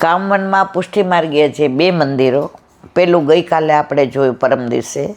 કામવનમાં પુષ્ટિમાર્ગીય જે બે મંદિરો, પેલું ગઈકાલે આપણે જોયું પરમ દિવસે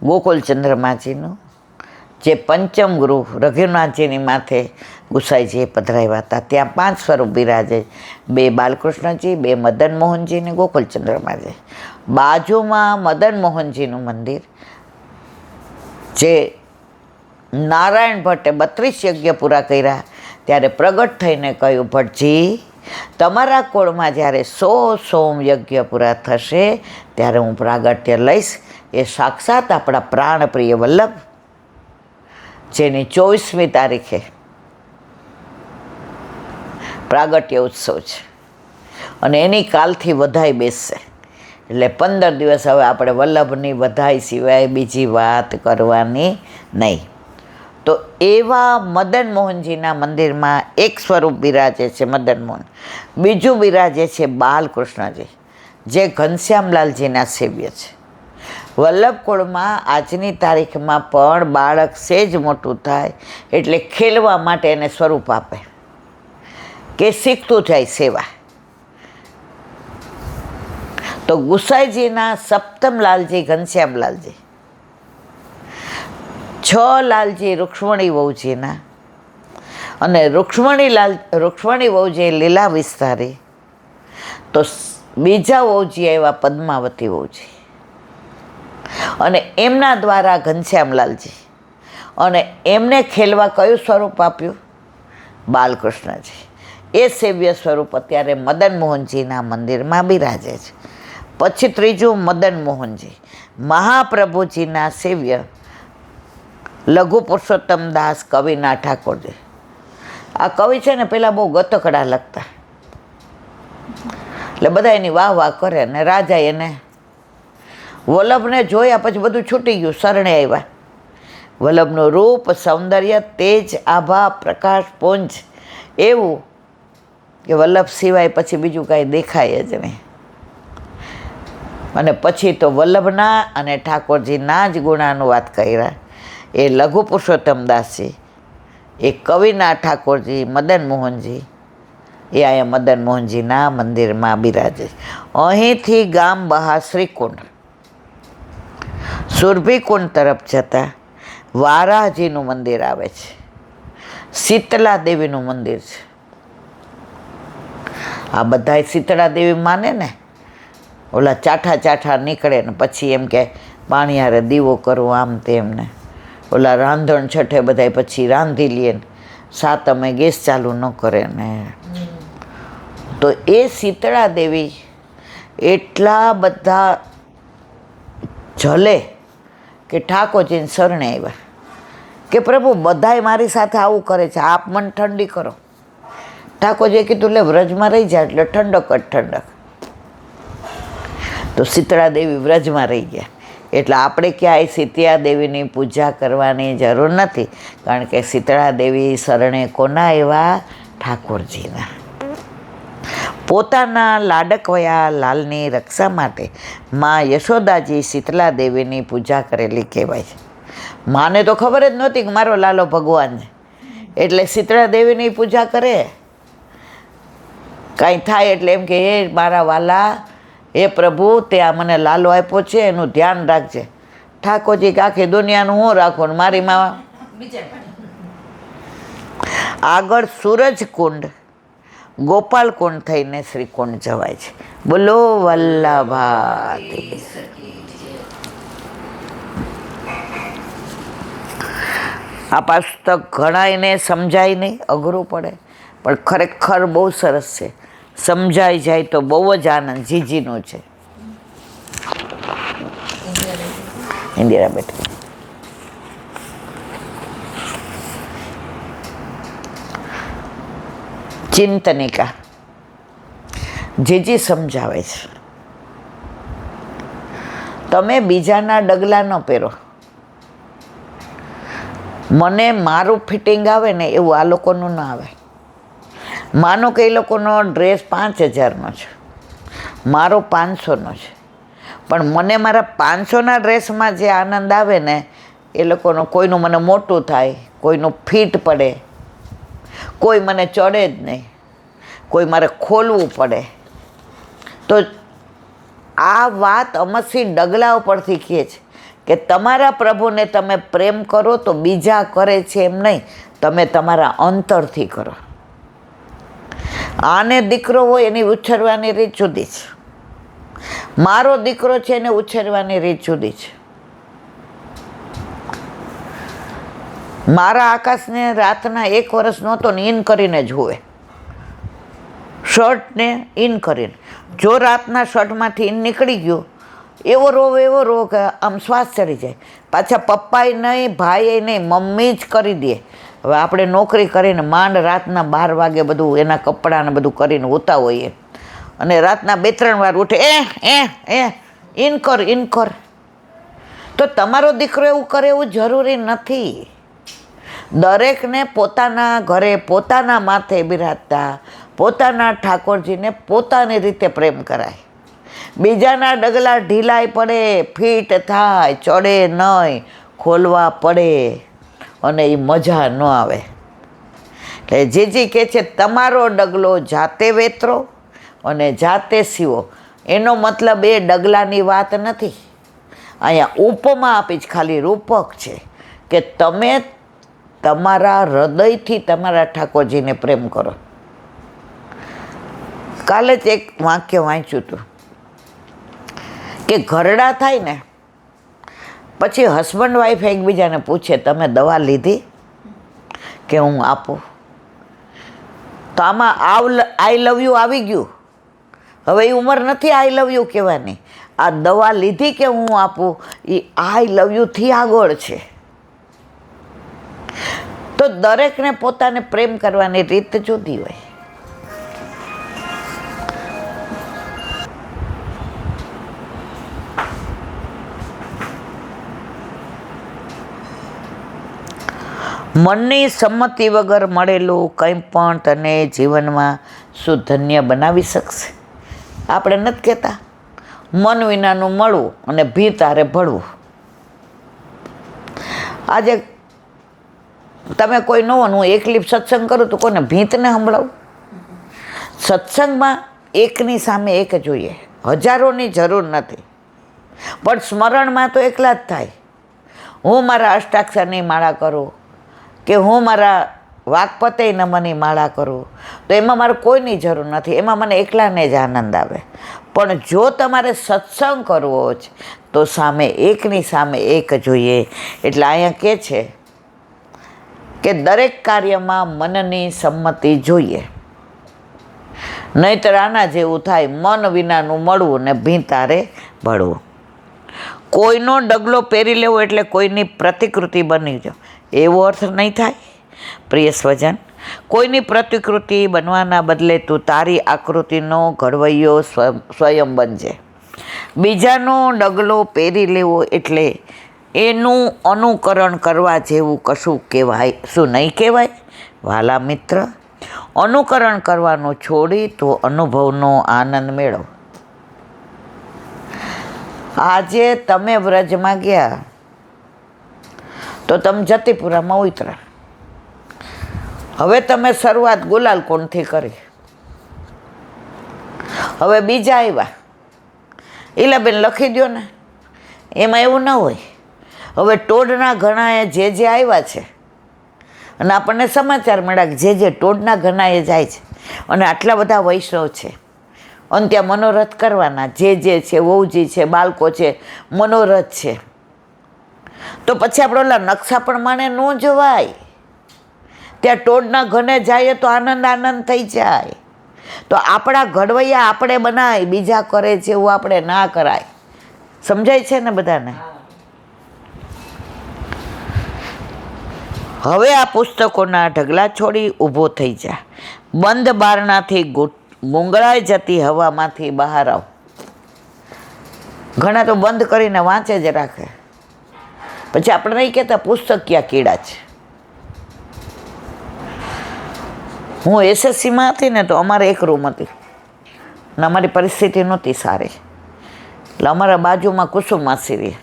ગોકુલ ચંદ્રમાજીનું, જે પંચમ ગૃહ રઘુનાથજીની માથે ગુસાઈજીએ પધરાવ્યા હતા. ત્યાં 5 સ્વરૂપ બિરાજે, 2 બાલકૃષ્ણજી, 2 મદન મોહનજી ને ગોકુલ ચંદ્રમાજી. બાજુમાં મદન મોહનજીનું મંદિર, જે નારાયણ ભટ્ટે 32 યજ્ઞ પૂરા કર્યા ત્યારે પ્રગટ થઈને કહ્યું, ભટ્ટજી, તમારા કોળમાં જ્યારે 100 સોમ યજ્ઞ પૂરા થશે ત્યારે હું પ્રાગટ્ય લઈશ. એ સાક્ષાત આપણા પ્રાણપ્રિય વલ્લભ, જેની 24મી તારીખે પ્રાગટ્ય ઉત્સવ છે અને એની કાલથી વધાઈ બેસશે. એટલે 15 દિવસ હવે આપણે વલ્લભની વધાઈ સિવાય બીજી વાત કરવાની નહીં. તો એવા મદન મોહનજીના મંદિરમાં એક સ્વરૂપ બિરાજે છે મદન મોહન, બીજું બિરાજે છે બાલકૃષ્ણજી, જે ઘનશ્યામલાલજીના સેવ્ય છે. વલ્લભકુળમાં આજની તારીખમાં પણ બાળક સેજ મોટું થાય એટલે ખેલવા માટે એને સ્વરૂપ આપે કે શીખતું જાય સેવા. તો ગુસાઈજીના સપ્તમ લાલજી ઘનશ્યામલાલજી, 6 લાલજી રૂક્ષ્મણી વહુજીના, અને રૂક્ષ્મણી વહુજી લીલા વિસ્તારી, તો બીજા વહુજી આવ્યા પદ્માવતી વહુજી, અને એમના દ્વારા ઘનશ્યામલાલજી, અને એમને ખેલવા કયું સ્વરૂપ આપ્યું? બાલકૃષ્ણજી. એ સેવ્ય સ્વરૂપ અત્યારે મદન મોહનજીના મંદિરમાં બિરાજે છે. પછી ત્રીજું મદન મોહનજી, મહાપ્રભુજીના સેવ્ય લઘુ પુરુષોત્તમ દાસ કવિના ઠાકોરજી. આ કવિ છે ને પહેલાં બહુ ગતકડા લખતા, એટલે બધા એની વાહ કરે ને રાજા એને વલ્લભને જોયા પછી બધું છૂટી ગયું, શરણે આવ્યા. વલ્લભનું રૂપ, સૌંદર્ય, તેજ, આભા, પ્રકાશ, પુંજ એવું કે વલ્લભ સિવાય પછી બીજું કાંઈ દેખાય જ નહીં. અને પછી તો વલ્લભના અને ઠાકોરજીના જ ગુણાનું વાત કર્યા. એ લઘુ પુરુષોત્તમ દાસજી, એ કવિના ઠાકોરજી મદન મોહનજી, એ અહીંયા મદન મોહનજીના મંદિરમાં બિરાજે. અહીંથી ગામ બહાર શ્રીકુંડ, સુરભીકુંડ તરફ જતાં વારાજીનું મંદિર આવે છે, શીતલા દેવીનું મંદિર છે. આ બધા શીતળા દેવી માને ને, ઓલા ચાઠા નીકળે ને પછી એમ કે પાણીયારે દીવો કરવો આમ તેમ ને, ઓલા રાંધણ છઠે બધા પછી રાંધી લે ને, સાતમે ગેસ ચાલુ ન કરે ને. તો એ શીતળા દેવી એટલા બધા જલે કે ઠાકોરજીને શરણે આવ્યા કે પ્રભુ બધાય મારી સાથે આવું કરે છે, આપ મન ઠંડી કરો. ઠાકોરજીએ કીધું લે વ્રજમાં રહી જાય એટલે ઠંડક જ ઠંડક. તો શીતળા દેવી વ્રજમાં રહી ગયા. એટલે આપણે ક્યાંય શીતળા દેવીની પૂજા કરવાની જરૂર નથી, કારણ કે શીતળા દેવી શરણે કોના એવા? ઠાકોરજીના. પોતાના લાડકવયા લાલની રક્ષા માટે માં યશોદાજી શીતળા દેવીની પૂજા કરેલી કહેવાય છે. માને તો ખબર જ નહોતી કે મારો લાલો ભગવાન છે, એટલે શીતળા દેવીની પૂજા કરે. કાંઈ થાય એટલે એમ કે હે મારા વાલા, હે પ્રભુ, તે આ મને લાલો આપ્યો છે એનું ધ્યાન રાખજે. ઠાકોરજી કે આખી દુનિયાનું હું રાખું ને મારી માં. આગળ સૂરજકુંડ, ગોપાલકુંડ થઈને શ્રીકુંડ જવાય છે. બોલો વલ્લભાતી. આ પુસ્તક ઘણાયને સમજાય નહીં, અઘરું પડે, પણ ખરેખર બહુ સરસ છે. સમજાઈ જાય તો બહુ જ આનંદ. જીજીનું છે. ઇન્દિરા બેઠી. ચિંતનિકા જીજી સમજાવે છે, તમે બીજાના ડગલા ન પહેરો. મને મારું ફિટિંગ આવે ને એવું આ લોકોનું ન આવે. માનો કે એ લોકોનો ડ્રેસ 5000નો છે, મારો 500નો છે, પણ મને મારા 500ના ડ્રેસમાં જે આનંદ આવે ને એ લોકોનો, કોઈનું મને મોટું થાય, કોઈનું ફિટ પડે, કોઈ મને ચડે જ નહીં, કોઈ મારે ખોલવું પડે, તો આ વાત અમરસિંહ ડગલા ઉપરથી કહે છે કે તમારા પ્રભુને તમે પ્રેમ કરો તો બીજા કરે છે એમ નહીં, તમે તમારા અંતરથી કરો. આને દીકરો હોય એની ઉછેરવાની રીત જુદી છે, મારો દીકરો છે એને ઉછેરવાની રીત જુદી છે. મારા આકાશને રાતના 1 વર્ષ નહોતો ને ઇન કરીને જુએ, શર્ટને ઇન કરીને. જો રાતના શર્ટમાંથી ઇન નીકળી ગયો એવો રો કે આમ શ્વાસ ચડી જાય. પાછા પપ્પાએ નહીં, ભાઈએ નહીં, મમ્મી જ કરી દે. હવે આપણે નોકરી કરીને માંડ રાતના 12 વાગે બધું એના કપડાને બધું કરીને હોતા હોઈએ, અને રાતના 2-3 વાર ઉઠે, ઇન કર. તો તમારો દીકરો એવું કરે એવું જરૂરી નથી. દરેકને પોતાના ઘરે પોતાના માથે બિરાજતા પોતાના ઠાકોરજીને પોતાની રીતે પ્રેમ કરાય. બીજાના ડગલા ઢીલાઈ પડે, ફીટ થાય, ચડે નહીં, ખોલવા પડે અને એ મજા ન આવે. એટલે જીજી કહે છે તમારો ડગલો જાતે વેતરો અને જાતે સીવો. એનો મતલબ એ ડગલાની વાત નથી, અહીંયા ઉપમા આપી જ ખાલી રૂપક છે કે તમે તમારા હૃદયથી તમારા ઠાકોરજીને પ્રેમ કરો. કાલે જ એક વાક્ય વાંચ્યું હતું કે ઘરડા થાય ને પછી હસબન્ડ વાઈફ એકબીજાને પૂછે તમે દવા લીધી કે હું આપું? તો આમાં આઈ લવ યુ આવી ગયું. હવે એ ઉંમર નથી આઈ લવ યુ કહેવાની. આ દવા લીધી કે હું આપું એ આઈ લવ યુથી આગળ છે. તો દરેકને પોતાને પ્રેમ કરવાની રીત જુદી હોય. મનની સંમતિ વગર મળેલું કંઈ પણ તને જીવનમાં સુધન્ય બનાવી શકશે. આપણે નથી કહેતા મન વિનાનું મળવું અને ભીતારે ભળવું. આજે તમે કોઈ ન હોય, હું એકલી સત્સંગ કરું તો કોને ભીતને સંભળાવું? સત્સંગમાં એકની સામે એક જોઈએ, હજારોની જરૂર નથી. પણ સ્મરણમાં તો એકલા જ થાય. હું મારા અષ્ટાક્ષરની માળા કરું કે હું મારા વાકપતય નમની માળા કરું તો એમાં મારે કોઈની જરૂર નથી, એમાં મને એકલાને જ આનંદ આવે. પણ જો તમારે સત્સંગ કરવો છે તો સામે એકની સામે એક જોઈએ. એટલે અહીંયા કહે છે કે દરેક કાર્યમાં મનની સંમતિ જોઈએ, નહીંતર આના જેવું થાય મન વિનાનું મળવું ને ભીંતારે ભળવું. કોઈનો ડગલો પહેરી લેવો એટલે કોઈની પ્રતિકૃતિ બની જાવ એવો અર્થ નહીં થાય. પ્રિય સ્વજન, કોઈની પ્રતિકૃતિ બનવાના બદલે તું તારી આકૃતિનો ઘડવૈયો સ્વયં બનજે. બીજાનો ડગલો પહેરી લેવો એટલે એનું અનુકરણ કરવા જેવું કશું કહેવાય, શું નહીં કહેવાય? વાલા મિત્ર, અનુકરણ કરવાનું છોડી તો અનુભવનો આનંદ મેળવ. આજે તમે વ્રજમાં ગયા તો તમે જતીપુરામાં ઉતરા. હવે તમે શરૂઆત ગુલાલ કોણથી કરી. હવે બીજા આવ્યા, ઈલાબેન લખી દો ને. એમાં એવું ન હોય. હવે ટોડના ઘણાએ જે આવ્યા છે અને આપણને સમાચાર મળ્યા કે જે ટોડના ઘણાએ જાય છે અને આટલા બધા વૈષ્ણવ છે અને ત્યાં મનોરથ કરવાના, જે છે વહુજી છે, બાળકો છે, મનોરથ છે. તો પછી આપણે ઓલા નકશા પ્રમાણે ન જવાય. ત્યાં ટોડના ઘને જઈએ તો આનંદ થઈ જાય. તો આપણા ઘડવૈયા આપણે બનાય, બીજા કરે છે એવું આપણે ના કરાય. સમજાય છે ને બધાને? હવે આ પુસ્તકોના ઢગલા છોડી ઊભો થઈ જા. બંધ બારણાથી ગુંગળાઈ જતી હવામાંથી બહાર આવ. ઘણા તો બંધ કરીને વાંચે જ રાખે. પછી આપણે નહીં કહેતા પુસ્તક ક્યાં કીડા છે. હું એસએસસીમાં હતી ને તો અમારે એક રૂમ હતી ને અમારી પરિસ્થિતિ નહોતી સારી. એટલે અમારા બાજુમાં કુસુમ માસી રહી,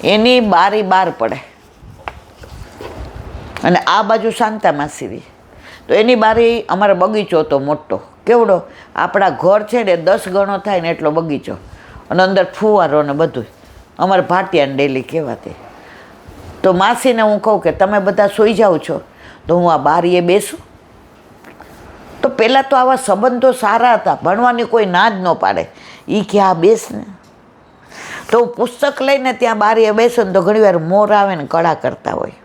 એની બારી બહાર પડે અને આ બાજુ શાંતા માસી રહી. તો એની બારી અમારો બગીચો હતો મોટો, કેવડો આપણા ઘર છે ને 10 ગણો થાય ને એટલો બગીચો, અને અંદર ફુવારો ને બધું. અમારે ભાટિયાને ડેલી કહેવાતી. તો માસીને હું કહું કે તમે બધા સૂઈ જાઓ છો તો હું આ બારીએ બેસું. તો પહેલાં તો આવા સંબંધો સારા હતા, ભણવાની કોઈ ના જ ન પાડે. એ કે આ બેસ ને, તો હું પુસ્તક લઈને ત્યાં બારીએ બેસું ને તો ઘણીવાર મોર આવે ને કળા કરતા હોય.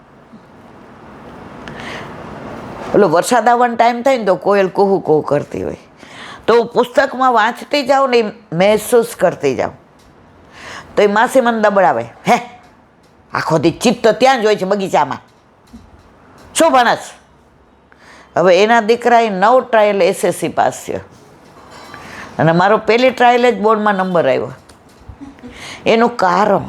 ઓલો વરસાદ આવવાનો ટાઈમ થાય ને તો કોયલ કુહુ કુહુ કરતી હોય. તો હું પુસ્તકમાં વાંચતી જાઉં ને મહેસૂસ કરતી જાઉં. તો એ માસી મને દબડાવે, હે આખો દી ચિત્ત તો ત્યાં જ હોય છે બગીચામાં, શું ભણસ? હવે એના દીકરાએ 9 ટ્રાયલ SSC પાસ થયો અને મારો પહેલી ટ્રાયલ જ બોર્ડમાં નંબર આવ્યો. એનું કારણ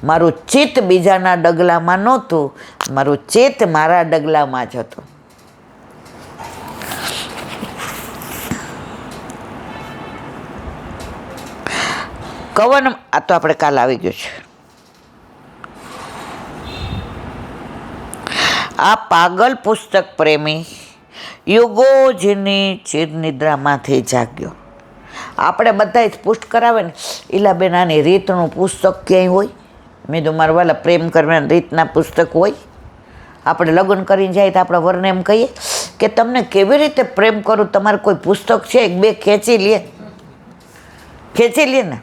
મારું ચિત્ત બીજાના ડગલામાં નહોતું, મારું ચિત્ત મારા ડગલામાં જ હતું. કવન આ તો આપણે કાલ આવી ગયું છે. આ પાગલ પુસ્તક પ્રેમી યુગોજીની ચિરનિદ્રામાંથી જાગ્યો. આપણે બધા જ પુષ્ટ કરાવે ને, ઈલાબેન આની રીતનું પુસ્તક ક્યાંય હોય? મેં તો મારા વાલા પ્રેમ કરવાના રીતના પુસ્તક હોય? આપણે લગ્ન કરીને જાય તો આપણા વરને એમ કહીએ કે તમને કેવી રીતે પ્રેમ કરું, તમારે કોઈ પુસ્તક છે? 1-2 ખેંચી લે ને,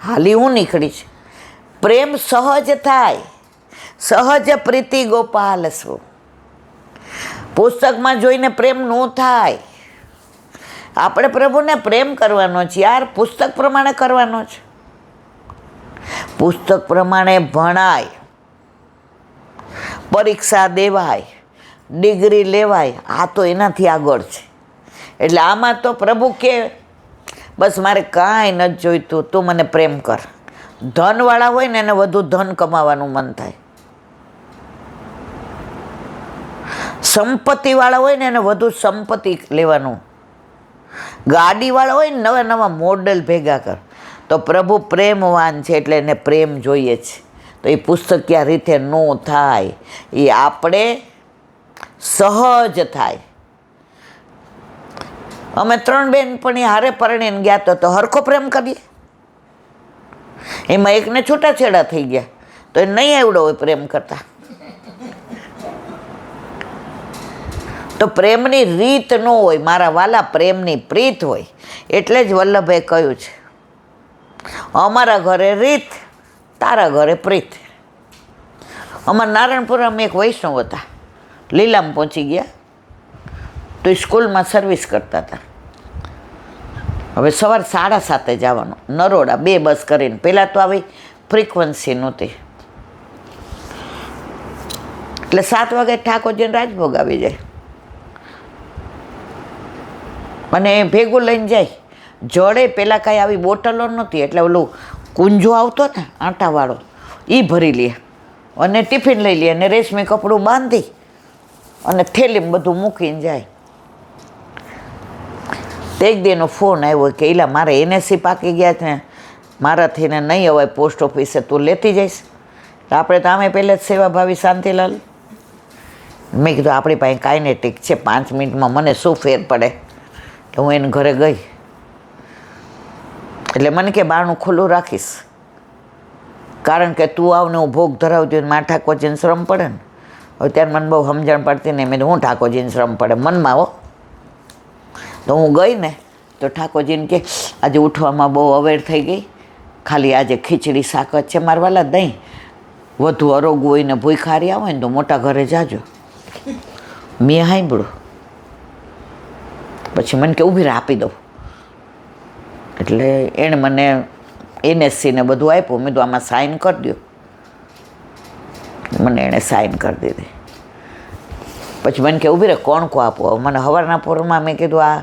હાલી હું નીકળીશ. પ્રેમ સહજ થાય, સહજ પ્રીતિ ગોપાલ શું. પુસ્તકમાં જોઈને પ્રેમ ન થાય. આપણે પ્રભુને પ્રેમ કરવાનો છે યાર, પુસ્તક પ્રમાણે કરવાનો છે. પુસ્તક પ્રમાણે ભણાય, પરીક્ષા દેવાય, ડિગ્રી લેવાય, આ તો એનાથી આગળ છે. એટલે આમાં તો પ્રભુ કે બસ મારે કાંઈ નથી જોઈતું, તું મને પ્રેમ કર. ધનવાળા હોય ને એને વધુ ધન કમાવાનું મન થાય, સંપત્તિવાળા હોય ને એને વધુ સંપત્તિ લેવાનું, ગાડીવાળા હોય ને નવા નવા મોડેલ ભેગા કર. તો પ્રભુ પ્રેમવાન છે એટલે એને પ્રેમ જોઈએ છે. તો એ પુસ્તક ક્યાં રીતે ન થાય, એ આપણે સહજ થાય. અમે 3 બેન પણ હારે પરણીને ગયા તો હરખો પ્રેમ કરીએ. એમાં એકને છૂટાછેડા થઈ ગયા તો એ નહીં આવડો હોય પ્રેમ કરતા. તો પ્રેમની રીત ન હોય મારા વાલા, પ્રેમની પ્રીત હોય. એટલે જ વલ્લભે કહ્યું છે, અમારા ઘરે રીત, તારા ઘરે પ્રીત. અમારા નારાયણપુરમાં એક વૈષ્ણવ હતા, લીલામ પહોંચી ગયા તો એ સ્કૂલમાં સર્વિસ કરતા હતા. હવે સવાર 7:30 જવાનું, નરોડા 2 બસ કરીને. પહેલાં તો આવી ફ્રીક્વન્સી નહોતી, એટલે 7 વાગે ઠાકોરજીને રાજભોગ આવી જાય અને ભેગું લઈને જાય. જોડે પહેલાં કાંઈ આવી બોટલો નહોતી, એટલે ઓલું કુંજો આવતો ને આટાવાળો, એ ભરી લે અને ટિફિન લઈ લે અને રેશમી કપડું બાંધી અને થેલીમાં બધું મૂકીને જાય. તે એક દીનો ફોન આવ્યો કે એલા મારે NSC પાકી ગયા છે, મારાથી ને નહીં અવાય પોસ્ટ ઓફિસે, તું લેતી જઈશ? આપણે તો આમે પહેલાં જ સેવાભાવી શાંતિલાલ. મેં કીધું આપણી પાસે કાઇનેટિક છે, 5 મિનિટમાં મને શું ફેર પડે. તો હું એને ઘરે ગઈ, એટલે મને કે બારણું ખુલ્લું રાખીશ, કારણ કે તું આવને હું ભોગ ધરાવતી હોય, મારા ઠાકોરજીને શ્રમ પડે ને. હવે ત્યારે મને બહુ સમજણ પડતી ને, મેં હું ઠાકોરજીને શ્રમ પડે મનમાં હો. તો હું ગઈ ને તો ઠાકોરજીને કે આજે ઉઠવામાં બહુ અવેર થઈ ગઈ, ખાલી આજે ખીચડી શાક જ છે મારા વાલા, દહીં વધુ અરોગવું હોય ને ભૂખા રહ્યા હોય ને તો મોટા ઘરે જાજો. મેં સાંભળ્યું, પછી મને કે ઊભી રહે આપી દઉં. એટલે એણે મને NSC ને બધું આપ્યું. મેં તો આમાં સાઇન કરી દો. મને એણે સાઇન કરી દીધી. પછી મને કે ઊભી રહે કોણ કો આપો. મને સવારના પોરમાં મેં કીધું આ,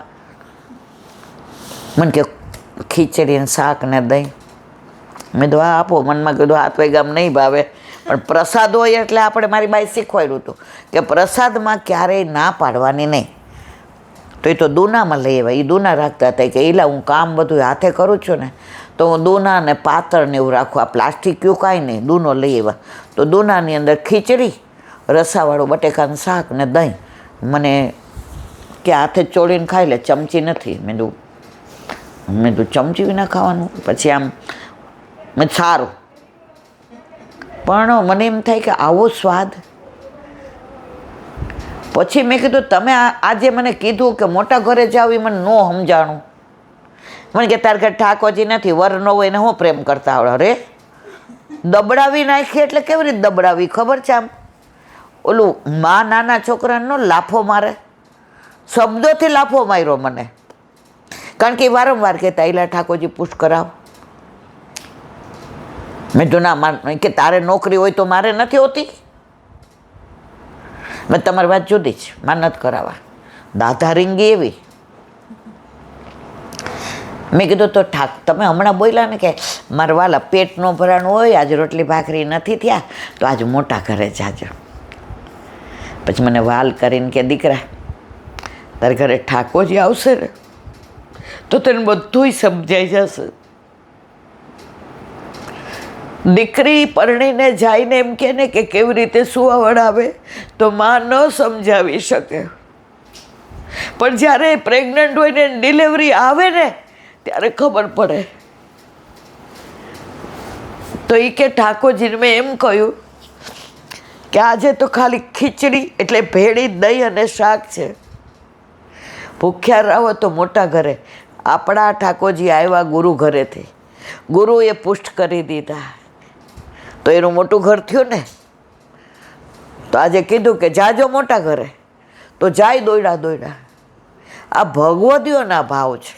મને કે ખીચડી ને શાક ને દહીં. મેં તો આ આપો. મનમાં કીધું 7 વાગ્યામાં નહીં ભાવે, પણ પ્રસાદ હોય એટલે આપણે, મારી બાઈ શીખવાડ્યું હતું કે પ્રસાદમાં ક્યારેય ના પાડવાની નહીં. તો એ તો દૂનામાં લઈ આવ્યા, એ દૂના રાખતા હતા કે એલા હું કામ બધું હાથે કરું છું ને તો હું દૂના ને પાતળ ને એવું રાખું, આ પ્લાસ્ટિક કયું કાંઈ નહીં. દૂનો લઈ આવ્યા તો દૂનાની અંદર ખીચડી, રસાવાળું બટેકાનું શાક ને દહીં. મને કે હાથે ચોળીને ખાઈ લે, ચમચી નથી. મેં કીધું ચમચી વિના ખાવાનું? પછી આમ મેં સારું, પણ મને એમ થાય કે આવો સ્વાદ. પછી મેં કીધું તમે આજે મને કીધું કે મોટા ઘરે જાવ, એ મને ન સમજાણું. મને કે તાર ઘર ઠાકોરજી નથી, વર ન હોય ને હું પ્રેમ કરતા આવડે? અરે દબડાવી નાખી એટલે કેવી રીતે દબડાવી ખબર છે? આમ ઓલું માં નાના છોકરાનો લાફો મારે, શબ્દોથી લાફો માર્યો મને. કારણ કે વારંવાર કહેતા એલા ઠાકોરજી પુષ્ટ કરાવ. મેં તો ના, કે તારે નોકરી હોય તો મારે નથી હોતી? મેં તમારી વાત જુદી જ, મારે નથી કરાવવા. દાદા રીંગી એવી. મેં કીધું તો તમે હમણાં બોલ્યા ને કે મારા વાલા પેટ ન ભરાણું હોય, આજે રોટલી ભાખરી નથી થયા, તો આજે મોટા ઘરે જાજો. પછી મને વાલ કરીને કે દીકરા, તારે ઘરે ઠાકોરજી આવશે ને તો તને બધુંય સમજાઈ જશે. દીકરી પરણીને જાયને એમ કે ને કે કેવી રીતે સુવાવડ આવે, તો માં ન સમજાવી શકે. પણ જ્યારે પ્રેગ્નન્ટ હોય ને ડિલિવરી આવે ને ત્યારે ખબર પડે. તો એ કે ઠાકોરજીને મેં એમ કહ્યું કે આજે તો ખાલી ખીચડી એટલે ભેળી, દહીં અને શાક છે. ભૂખ્યા રહો તો મોટા ઘરે. આપણા ઠાકોરજી આવ્યા ગુરુ ઘરેથી, ગુરુએ પુષ્ટ કરી દીધા, તો એનું મોટું ઘર થયું ને. તો આજે કીધું કે જાજો મોટા ઘરે, તો જાય દોયડા દોયડા. આ ભગવદીઓના ભાવ છે.